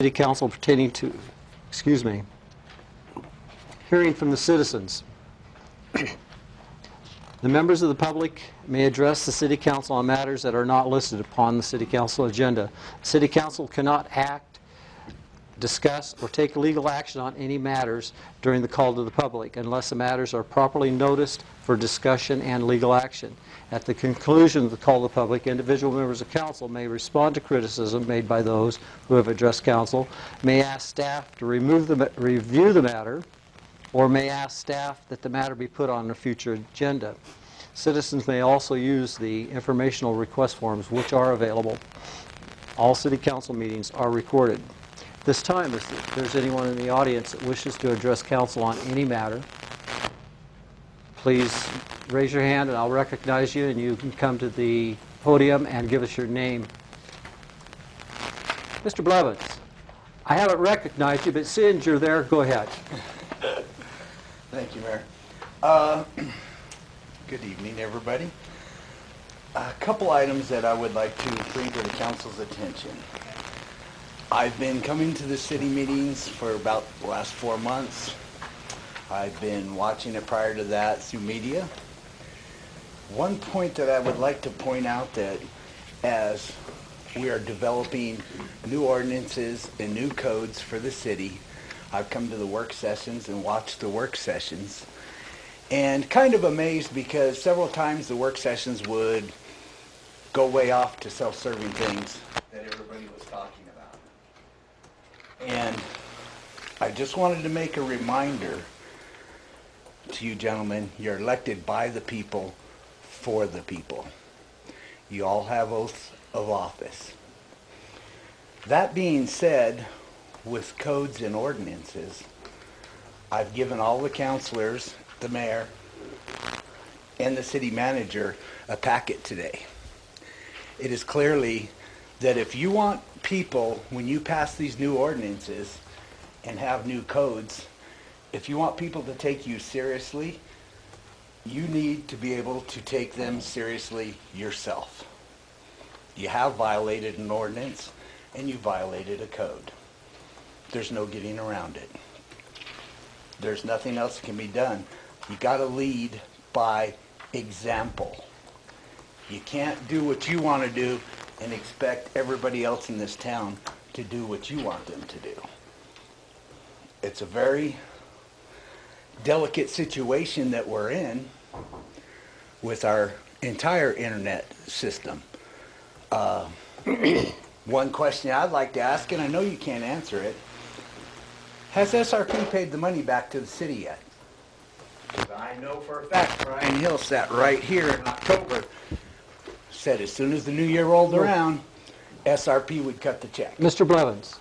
City Council pertaining to, hearing from the citizens. The members of the public may address the City Council on matters that are not listed upon the City Council agenda. City Council cannot act, discuss, or take legal action on any matters during the call to the public unless the matters are properly noticed for discussion and legal action. At the conclusion of the call to the public, individual members of council may respond to criticism made by those who have addressed council, may ask staff to review the matter, or may ask staff that the matter be put on a future agenda. Citizens may also use the informational request forms which are available. All City Council meetings are recorded. This time, if there's anyone in the audience that wishes to address council on any matter, please raise your hand and I'll recognize you, and you can come to the podium and give us your name. Mr. Blevins, I haven't recognized you, but since you're there, go ahead. Thank you, Mayor. Good evening, everybody. A couple items that I would like to bring to the council's attention. I've been coming to the city meetings for about the last 4 months. I've been watching it prior to that through media. One point that I would like to point out, that as we are developing new ordinances and new codes for the city, I've come to the work sessions and watched the work sessions, and kind of amazed because several times the work sessions would go way off to self-serving things that everybody was talking about. And I just wanted to make a reminder to you gentlemen, you're elected by the people, for the people. You all have oaths of office. That being said, with codes and ordinances, I've given all the councilors, the mayor, and the city manager a packet today. It is clearly that if you want people, when you pass these new ordinances and have new codes, if you want people to take you seriously, you need to be able to take them seriously yourself. You have violated an ordinance and you violated a code. There's no getting around it. There's nothing else that can be done. You got to lead by example. You can't do what you want to do and expect everybody else in this town to do what you want them to do. It's a very delicate situation that we're in with our entire internet system. One question I'd like to ask, and I know you can't answer it, has SRP paid the money back to the city yet? Because I know for a fact Brian Hill sat right here in October, said as soon as the new year rolled around, SRP would cut the check. Mr. Blevins,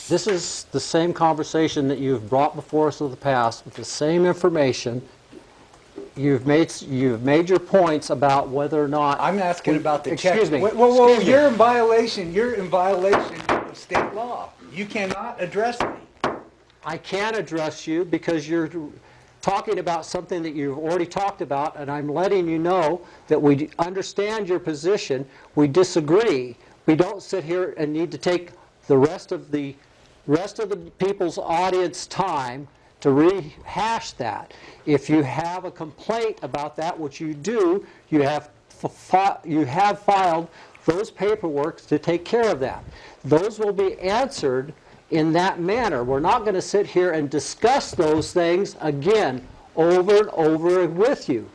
this is the same conversation that you've brought before us in the past with the same information. You've made your points about whether or not... I'm asking about the check. Excuse me. Whoa, you're in violation. You're in violation of state law. You cannot address me. I can address you because you're talking about something that you've already talked about, and I'm letting you know that we understand your position. We disagree. We don't sit here and need to take the rest of the people's audience time to rehash that. If you have a complaint about that, which you do, you have filed those paperwork to take care of that. Those will be answered in that manner. We're not going to sit here and discuss those things again over and over with you.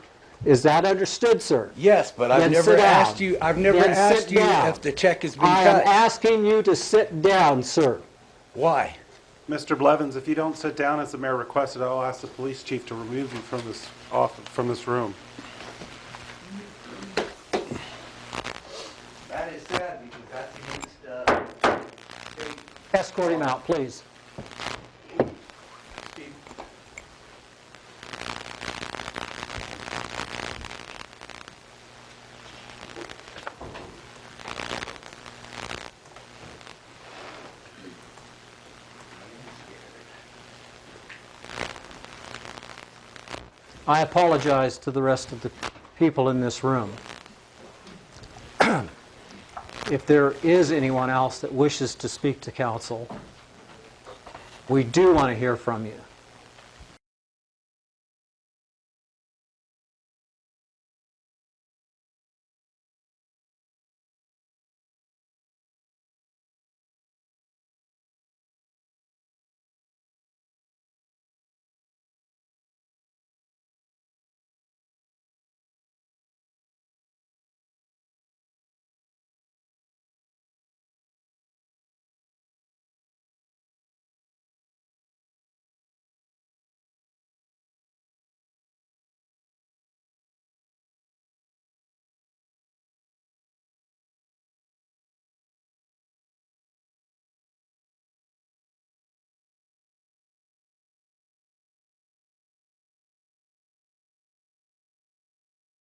Is that understood, sir? Yes, but I've never asked you. I've never asked you if the check has been cut. I am asking you to sit down, sir. Why? Mr. Blevins, if you don't sit down as the mayor requested, I'll ask the police chief to remove you from this room. That is sad because that's against state. Escort him out, please. I apologize to the rest of the people in this room. if there is anyone else that wishes to speak to council, we do want to hear from you.